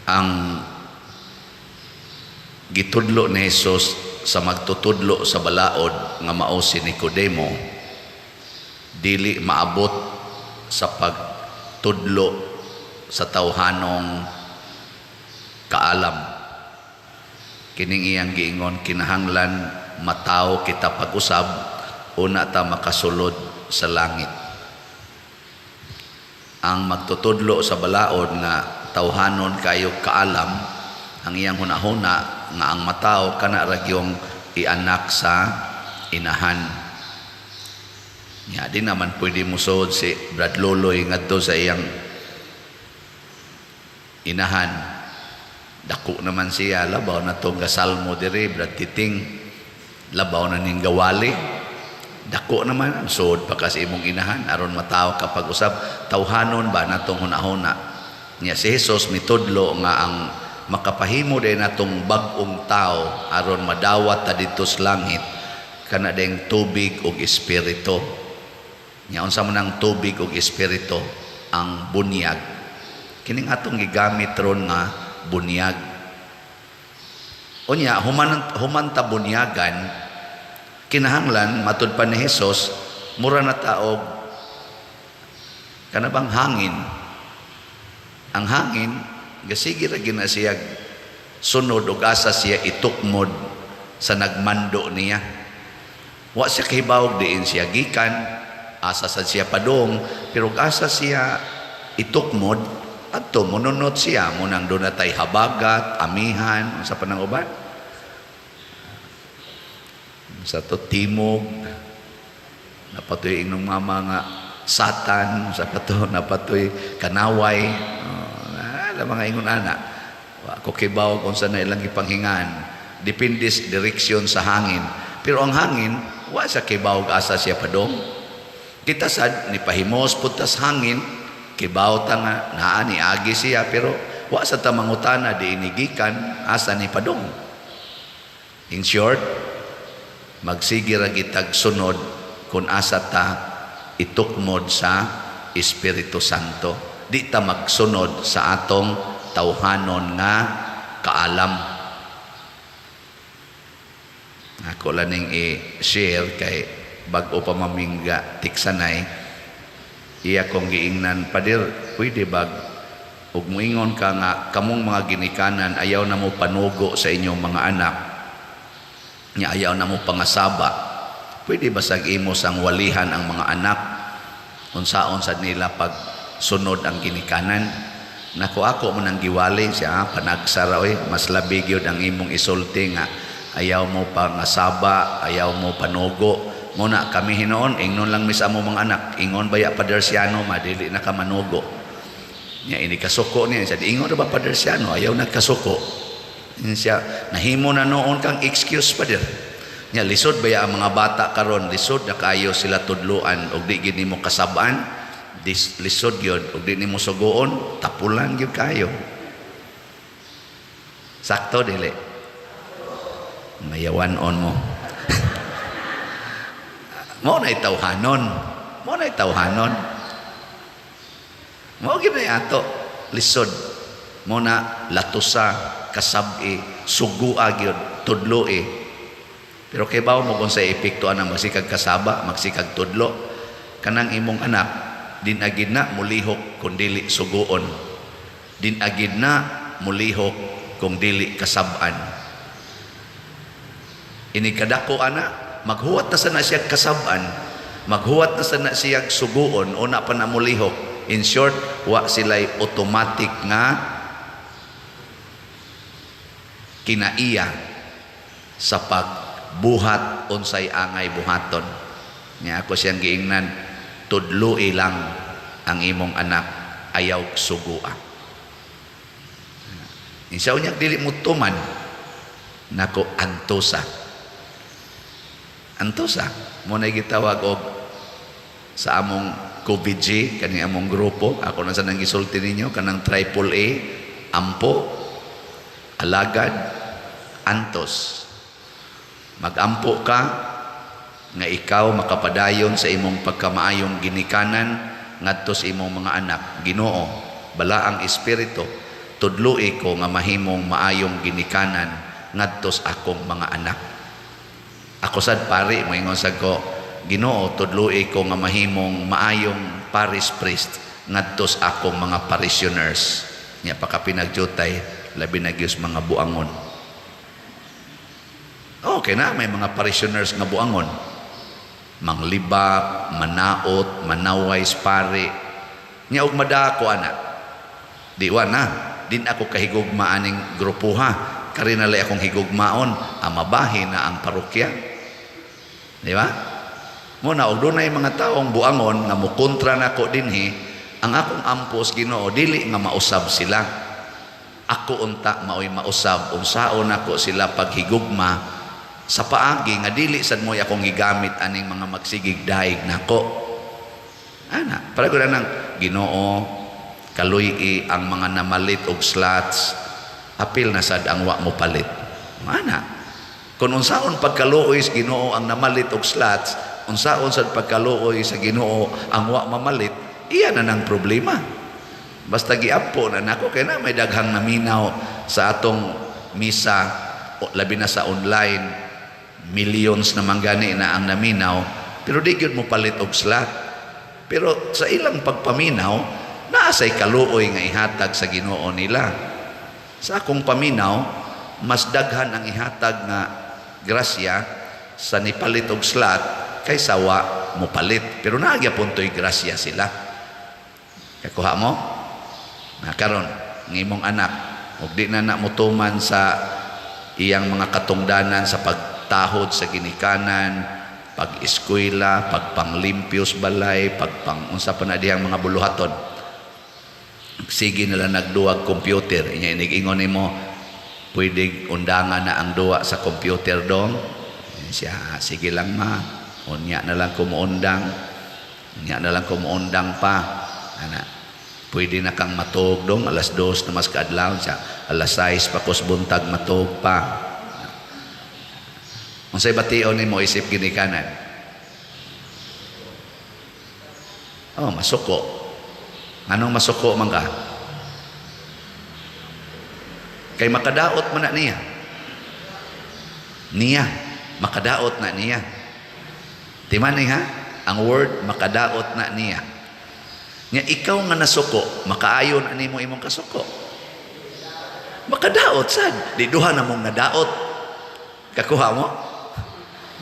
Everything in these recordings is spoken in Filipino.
ang gitudlo ni Jesus sa magtutudlo sa balaod nga mao si Nicodemo dili maabot sa pagtudlo sa tawhanong kaalam. Kining iyang giingon, kinahanglan mataw kita pag-usab una ta makasulod sa langit. Ang magtutudlo sa balaod nga tawhanon kayo kaalam, ang iyang hunahuna nga ang mataw kana ra gyung ianak sa inahan. Ya, di naman pwede musod si Brad Loloy ngadto sa iyang inahan. Dako naman siya, labaw na itong gasalmo diri, Brad Titing, labaw na ning gawali. Dako naman, suod pa kasi imong inahan, aron mataw kapag usab, tawhanon ba na itong hunahuna. Niya si Jesus mitudlo nga ang makapahimo din na itong bagong tao, aron madawat ta dito sa langit, kana ding tubig o espiritu. Niya unsa man ang tubig o espiritu, ang bunyag. Kining atong gigamit ron nga bunyag. Unya human ta bunyagan, kinahanglan matud pa ni Jesus mura na taog kana bang hangin. Ang hangin gasige ra gina siya sunod ug asa siya itukmod sa nagmando niya. Wa siya kahibawog diin siya gikan, asa sa siya padong, pero asa siya itukmod adto mununot siya munang doon natay habagat, amihan, sa panang uban. Sa to timog, napatoy inyong mama nga satan, sa pato napatoy kanaway, mga ingon ana. Ako kibaw kung saan na ilang ipanghingan. Depende sa direksyon sa hangin. Pero ang hangin, wa sa kibaw asa siya padong. Kita sad ni pahimos putas hangin, kibaw ta nga naa ni agi siya, pero wa sa ta mangutana di inigikan asa ni padong. In short, magsige ra gitag sunod kung asa ta itukmod sa Espiritu Santo. Di ta magsunod sa atong tawhanon nga kaalam. Ako lang i-share kay bago pa mamingga tiksanay, iya kong giingnan, Padir, pwede bag ug muingon ka nga kamong mga ginikanan ayaw na mo panugo sa inyong mga anak, nya ayaw na mo pangasaba, pwede ba sag imo sang walihan ang mga anak unsaon sad nila pag sunod ang ginikanan? Nako ako mo nang giwali siya, panagsara oy, mas labi gyud ang imong isulti nga ayaw mo pangasaba, ayaw mo panugo. Muna kami hinoon, ingnon lang misa mo mga anak, ingon baya Padersiano, madili na ka manugo. Nya ini kasuko niya, said ingon ba Padersiano, ayaw nagkasuko. Siya, nahimo na noon kang excuse pa dir. Nya lisod baya ang mga bata karon, lisod na kayo sila tudluan og di gid nimo kasabaan, lisod gyud og di nimo sugoon, tapulan gyud kayo. Sakto dili. Mayawan on mo. Mo na itawhanon. Mo na itawhanon. Mo gid na ato lisod. Mo na latusa, kasabi, sugua gyud, tudloi. Pero kay bawo mo kung sa epektuan ang magsikag kasaba, magsikag tudlo, kanang imong anak din agid na mulihok kung dili suguon. Din agid na mulihok kung dili kasaban. Ini kadako ana maghuwat na sana siya kasaban, maghuwat na sana siya suguon, una pa na mulihok. In short, wa sila'y automatic nga kinaiya sa pagbuhat unsay angay buhaton. Nya ako siyang giingnan, tudloi lang ang imong anak, ayaw sugua. Insaw niya dili mo tuman, nako antosa. Antosa, mo na gitawag og sa among COVID-G, kani among grupo, ako na sa nang gisulti ninyo, kanang AAA, ampo, alagad, antos. Magampo ka, nga ikaw makapadayon sa imong pagkamaayong ginikanan, ngadto sa imong mga anak, Ginoo, bala ang Espiritu, tudloi ko nga mahimong maayong ginikanan ngadtos akong mga anak. Ako sad pari moingon sad ko, Ginoo, tudloi ko nga mahimong maayong parish priest ngadtos akong mga parishioners. Nya pakapinagjutay labi na gyud mga buangon. Okay na, may mga parishioners nga buangon. Manglibak, manaot, manaways pare. Nya og madako ana. Diwa na, din ako kahigugma aning grupo ha. Kari na lay akong higugmaon, amabahin na ang parokya. Di ba? Muna, og dunay mga taong buangon nga mukontra nako dinhi, ang akong ampos Ginoo dili nga mausab sila. Ako unta maoy mausab unsaon nako sila paghigugma sa paagi nga dili sad moy akong gigamit aning mga magsigig daig nako. Ana, para gud nang Ginoo kaluy ang mga namalit og slots, apil na sad ang wa mo palit. Ana, kung unsaon pagkaluoy sa Ginoo ang namalit og slots, unsaon sad pagkaluoy sa Ginoo ang wa mamalit, iya na nang problema. Basta giapo na nako kay na may daghang naminaw sa atong misa o labi na sa online, millions na manggani na ang naminaw, pero di gyud mo palit og slot. Pero sa ilang pagpaminaw, naasay kaluoy nga ihatag sa Ginoo nila. Sa akong paminaw, mas daghan ang ihatag nga grasya sa nipalit og slot kaysa wa mo palit. Pero nagyapon to'y grasya sila. Kakuha mo? Na karon ng imong anak, ug di na mutuman sa iyang mga katungdanan sa pagtahod sa ginikanan, pag-eskwela, pagpanglimpyos balay, unsa pa na diyang mga buluhaton. Sige nila nagduwag computer, inya inig-ingon nimo, pwede undangan na ang duwa sa computer dong. Siya, sige lang ma, unya na lang kumuundang, unya na lang kumuundang pa. Ana, pwede na kang matug dong, alas 2 na mas kaadlaw siya, alas 6 pa kos buntag matug pa. Unsay bation nimo isip ginikanan? Oh, masuko. Anong masuko man ka? Kay makadaot man na niya. Niya, makadaot na niya. Timan ni ha? Ang word makadaot na niya. Nya ikaw nga nasuko, makaayon ani mo imong kasuko. Makadaot sad, di duha na mong nadaot. Kakuha mo?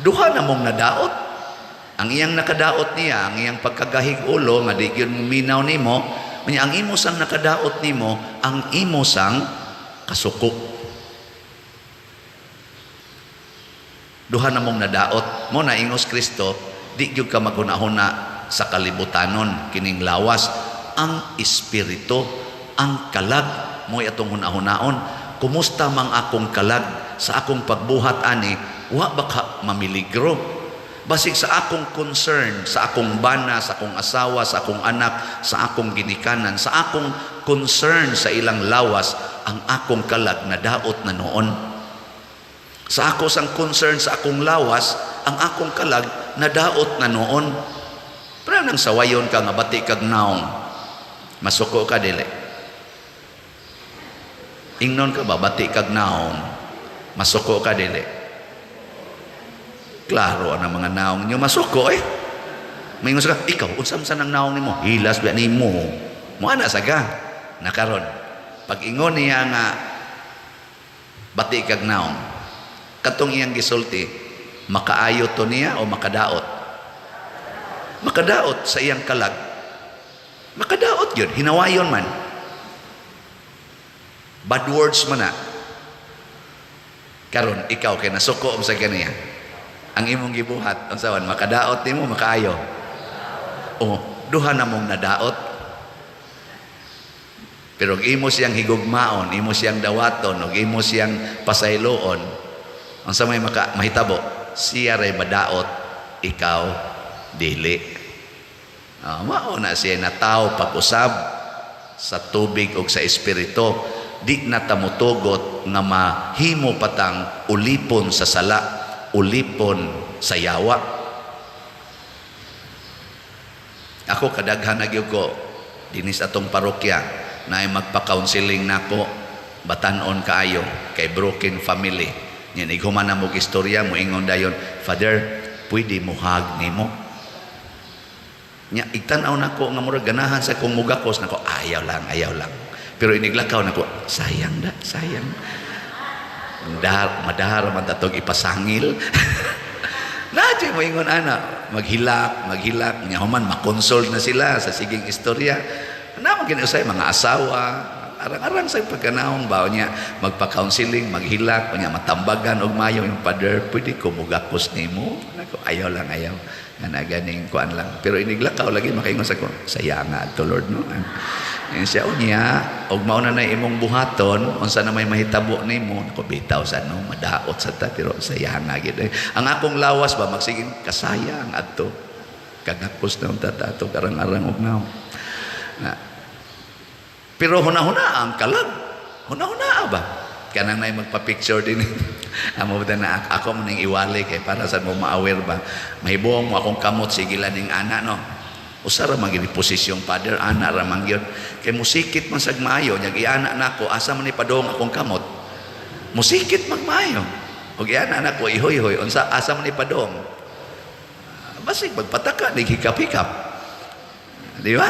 Duha na mong nadaot. Ang iyang nakadaot niya, ang iyang pagkagahig ulo nga di gyud minaw nimo, ang imo sang nakadaot nimo, ang imo sang kasuko. Duha na mong nadaot. Mo na ingos Kristo, di gyud ka maghunahuna sa kalibutanon kining lawas. Ang espiritu, ang kalag mo atong hunahunaon. Kumusta mang akong kalag sa akong pagbuhat ani, wa baka mamiligro. Basig sa akong concern, sa akong bana, sa akong asawa, sa akong anak, sa akong ginikanan, sa akong concern sa ilang lawas, ang akong kalag na daot na noon. Sa ako sang concern sa akong lawas, ang akong kalag na daot na noon. Pero nang sawayon ka nga bati kag naong, masuko ka dili. Ingnon ka ba bati kag naong, masuko ka dili. Klaro ang mga naong nyo masuko eh. May nga ka, ikaw, unsam sa nang naong ni mo? Hilas ba ni mo? Mo ana saga. Nakaron. Pag ingon niya nga bati kag naong, katong iyang gisulti, makaayo to niya o makadaot? Makadaot sa iyang kalag. Makadaot yun. Hinawayon man. Bad words man na. Karon, ikaw kay nasuko sa kaniya. Ang imong gibuhat, unsaon makadaot nimo makaayo. O duha na mong nadaot. Pero imo siyang higugmaon, imo siyang dawaton, ug imo siyang pasayloon. Unsa may mahitabo? Siya ray madaot, ikaw dili. Mao na siya nataw pag-usab sa tubig ug sa espiritu. Di na tamutugot nga mahimo patang ulipon sa sala, ulipon sa yawa. Ako kadaghan na gyud ko dinis atong parokya na magpa-counseling nako, batanon kaayo kay broken family. Yan ighuman na mo istorya mo ingon dayon, Father, pwede mo hug nimo. Nya igtan-aw nako nga murag ganahan sa kong mugakos nako, ayaw lang. Pero iniglakaw nako, sayang. Madahar man tatog ipasangil. Nadyo mo ingon ana, maghilak, nya human makonsol na sila sa siging istorya. Naman kinusay mga asawa, arang-arang sa pagkanaong bawo niya magpa-counseling, maghilak, niya matambagan og mayo yung Father, pwede ko mugakos nimo. Nako, ayaw. Nga ganing kuan lang. Pero iniglakaw lagi makaingon sa ko, saya nga to Lord no. Yan siya unya, og mao na imong buhaton, unsa na may mahitabo nimo, nako bitaw sa no, madaot sa ta pero saya nga gid. Ang akong lawas ba magsiging kasayang adto. Kagakos na tata ato karang-arang og naw. Pero huna-huna ang kalag. Huna-huna ba? Kanang na magpa-picture din. Amo ba na ako mo ning iwali kay para sa mo ma-aware ba? Mahibuong mo akong kamot sigilan ning ana no. Usara man gid posisyong Father ana ra man gyud. Kay musikit man sag maayo nya giana nako asa man ni padong akong kamot. Musikit magmaayo. Og giana nako ihoy-hoy unsa asa man ni padong. Basig magpataka ni hikap-hikap. Di ba?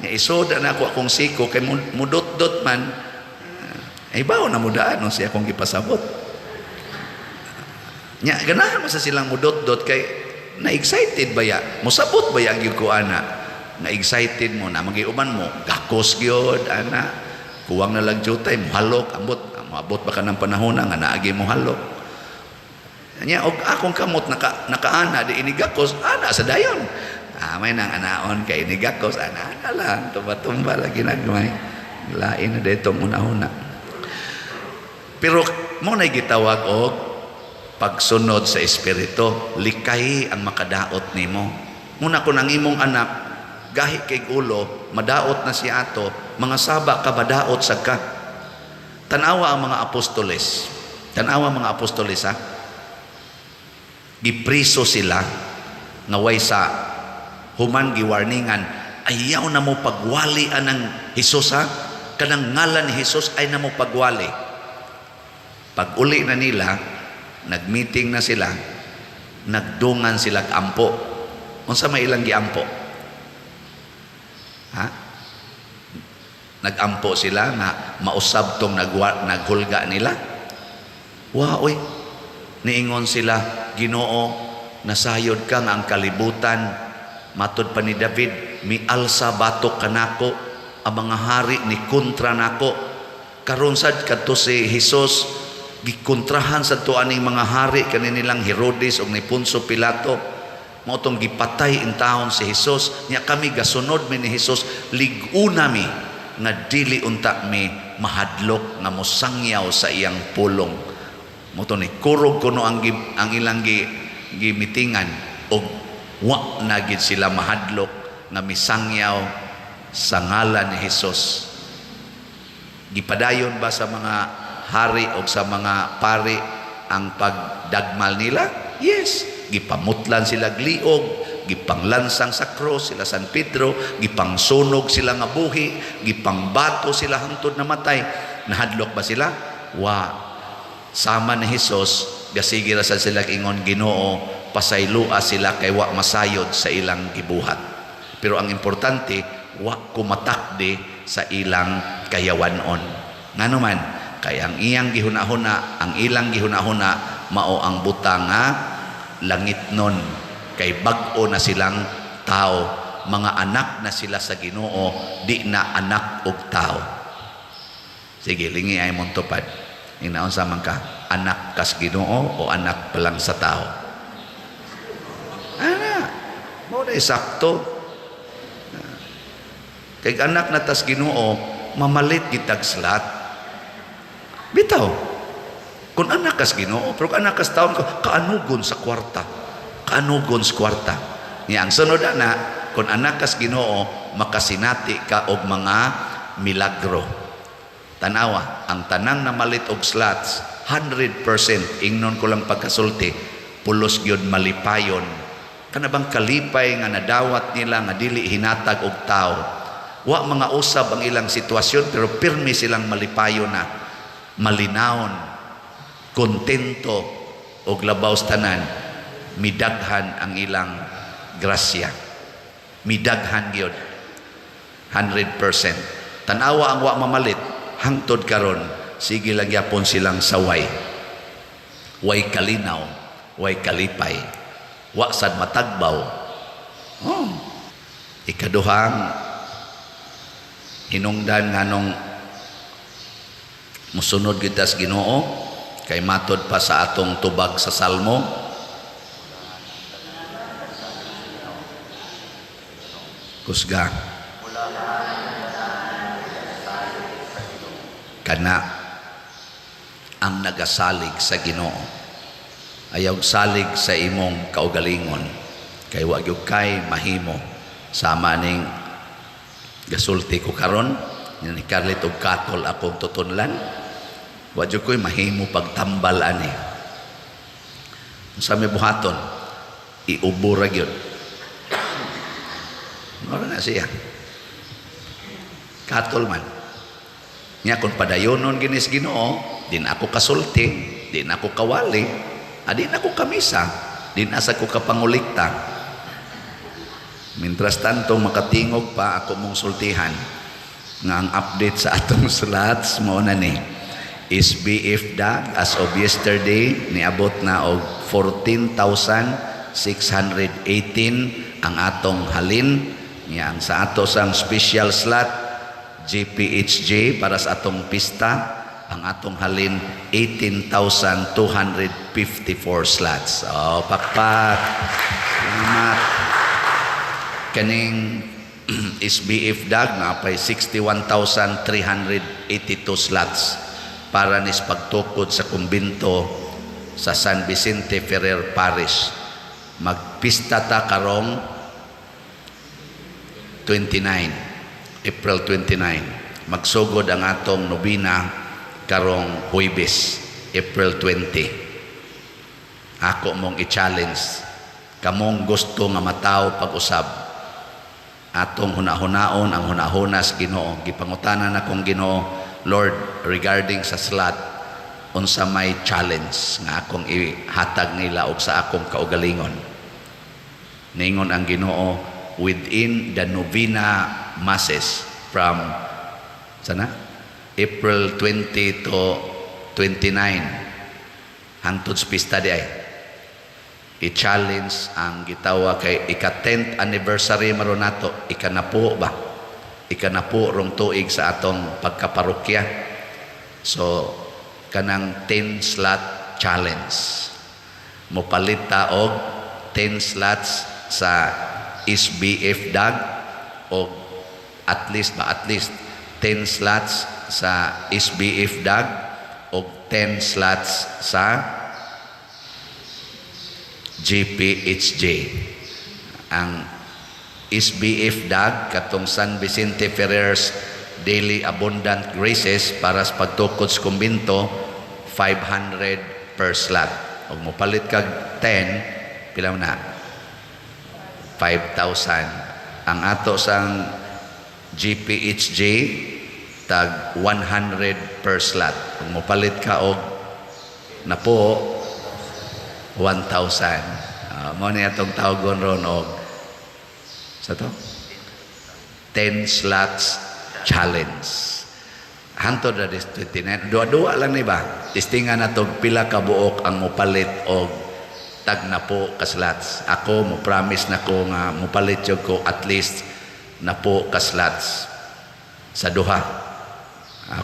Nya isoda nako akong siko kay mudot-dot man. Ay bawo na mudaan no siya akong gipasabot. Nya ganahan mo sa silang mudot-dot kay na-excited ba ya? Musabot ba ya gyud ko ana? Na-excited mo na magiuban mo, gakos gyud ana. Kuwang na lang jutay mo halok abot ba ka ng panahon nga naagi mo halok. Nya og akong kamot nakaana di inigakos ana sa dayon. May nang anaon kay inigakos ana lang tumba lagi nagmay. Lain na detong una-una. Pero mo na gitawag og pagsunod sa espiritu, likay ang makadaot nimo. Muna ko nang imong anak gahi kay ulo, madaot na si ato, mga saba ka madaot sa ka. Tanawa ang mga apostoles. Ha. Gipriso sila nga way sa human giwarningan, ayaw na mo pagwali anang Hesus ha. Kanang ngalan ni Hesus ay na mo pagwali. Pag uli na nila, nagmeeting na sila, nagdungan sila ampo. Unsa may ilang giampo? Ha? Nagampo sila nga mausab tong naghulga nila. Oy, niingon sila, Ginoo, nasayod ka nga ang kalibutan. Matod pa ni David, mialsa batok kanako, ang mga hari ni kontra nako. Karon sad kadto si Hesus, gikontrahan sa tuaning mga hari kanilang Herodes ug ni Poncio Pilato. Mao tong gipatay in taon si Hesus. Nya kami gasunod mi ni Hesus, lig-una mi nga dili unta mi mahadlok nga mosangyaw sa iyang pulong. Mao to ni kurog kuno ang ilang gimitingan og wa na gid sila mahadlok nga misangyaw sa ngalan ni Hesus. Gipadayon ba sa mga hari o sa mga pari ang pagdagmal nila? Yes. Gipamutlan sila gliog, gipanglansang sa cross sila San Pedro, gipangsunog sila nga buhi, gipangbato sila hangtod namatay. Nahadlok ba sila? Sama ni Hesus, gasigira sa sila ingon, Ginoo, pasaylua sila kay wa masayod sa ilang gibuhat. Pero ang importante, wa kumatakde sa ilang kayawanon. Ngano man, kay ang ilang gihuna-huna mao ang butang nga langit nun, kay bag-o na silang tao, mga anak na sila sa Ginoo, di na anak og tao. Sige, lingi ay mong tupad. Inaon sa man ka, anak kas Ginoo o anak pa lang sa tao? Mo na sakto. Kay anak na tas Ginoo, mamalit gitag slat. Bitaw. Kung anak kas Ginoo, pero kung anak kas taon ko, kaanugon sa kwarta. Kaanugon sa kwarta. Niya ang sunod na, kung anak kas Ginoo, makasinati ka og mga milagro. Tanawa, ang tanang na malit og slots, 100%, ingnon ko lang pagkasulti, pulos gyud malipayon. Kanabang kalipay nga nadawat nila nga dili hinatag og tao, Wa mga usab ang ilang sitwasyon pero pirmi silang malipayo na, malinawon, kontento og labaw sa tanan, midaghan ang ilang grasya. Midaghan gyud 100%. Tanawa ang wa mamalit hangtod karon, sige lang yapon silang saway. Way kalinaw, way kalipay, wa sad matagbaw. Oh. Ikaduhang hinungdan nganong musunod kita sa Ginoo kay matod pa sa atong tubag sa Salmo, kusga kana ang nagasalig sa Ginoo, ayaw salig sa imong kaugalingon, kay wa gyud kay mahimo sama ning gasulti ko karon ni Carlet og katol akong tutunlan, wa jud koy mahimo pagtambal ani. Sa may buhaton iubura gyud. Mara na siya. Katol man. Nya kun padayonon ginis Ginoo, din ako kasulti, din ako kawali, adin ako kamisa, din asa ko kapangulikta. Mintras tanto makatingog pa ako mong sultihan nga ang update sa atong slots mo na ni SBF Dag as of yesterday niabot na og 14,618 ang atong halin niya. Ang sa ato sang special slot GPHJ para sa atong pista, ang atong halin 18,254 slots. Oh, pakpak. Salamat. Kaning SBF Dag na apay 61,382 slots para nis pagtukod sa kumbinto sa San Vicente Ferrer Parish. Magpista ta karong 29, April 29. Magsugod ang atong nobina karong Huwebes, April 20. Ako mong i-challenge kamong gusto nga mataw pag-usab atong hunahunaon ang hunahunas Ginoo. Gipangutanan akong Ginoo, Lord, regarding sa slot, unsa may challenge nga akong ihatag nila og sa akong kaugalingon. Ningon ang Ginoo, within the novena masses from sana April 20 to 29 hangtod sa pista di ay i-challenge ang gitawa kay ika-10th anniversary maron nato, ikanapo rong tuig sa atong pagkaparokya. So kanang 10 slot challenge, mopalita og 10 slots sa SBF Dag o at least 10 slots sa SBF Dag o 10 slots sa GPHJ. Ang SBF Dag katong San Vicente Ferrer's Daily Abundant Graces para sa pagtukod sa kumbinto 500 per slot. Og mopalit kag 10 pila na 5,000. Ang ato sang GPHJ tag 100 per slot. Kung mopalit ka og napo 1,000. Mo ni atong tawgon ron og sa to 10 slots challenge. Hantod na dis 29. Dua-dua lang ni ba? Istingan na to pila ka buok ang mopalit og tag na po ka slots. Ako mo promise na ko nga mopalit jud ko at least na po ka slots sa duha.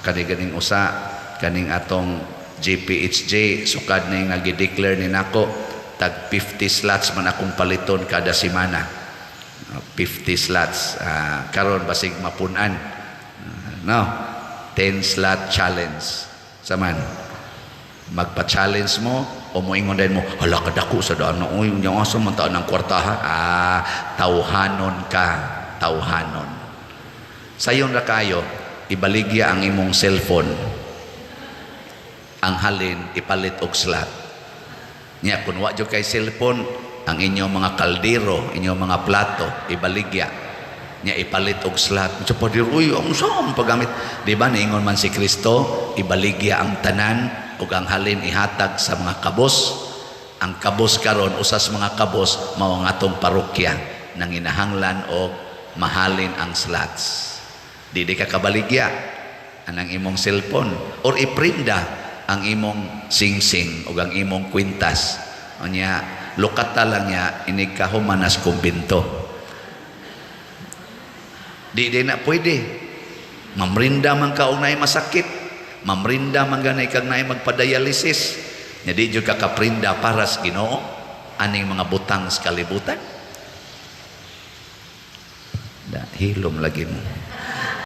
Kani-ganing usa kaning atong GPHJ sukad na nga gi-declare ni nako tag 50 slots man akong paliton kada semana. 50 slots karon basig mapunan. No, 10 slot challenge. Saman magpa-challenge mo o moingon din mo, hala kadako sa daan na uy, yung asa man taan ng kwartaha. Tawhanon ka, tawhanon. Sayon ra kayo, ibaligya ang imong cellphone. Ang halin ipalit og slot. Nya kun wa jud kay cellphone, ang inyong mga kaldero, inyong mga plato ibaligya. nya ipalit og slot. Sa padir, uy, ang saan paggamit? Di ba niingon man si Kristo, ibaligya ang tanan ug ang halin ihatag sa mga kabos. Ang kabos karon usas mga kabos mao ang atong parokya nang inahanglan og mahalin ang slots. Di ka kabaligya anang imong cellphone or iprinda ang imong singsing o ang imong kwintas. O niya, lukata lang niya, inikahumanas kumbinto. Di na pwede. Mamrinda man ka og naay masakit. Mamrinda man ganay kag naay magpadialysis. Nya di jud ka kaprinda para sa Ginoo aning mga butang sa kalibutan. Hilom lagi mo.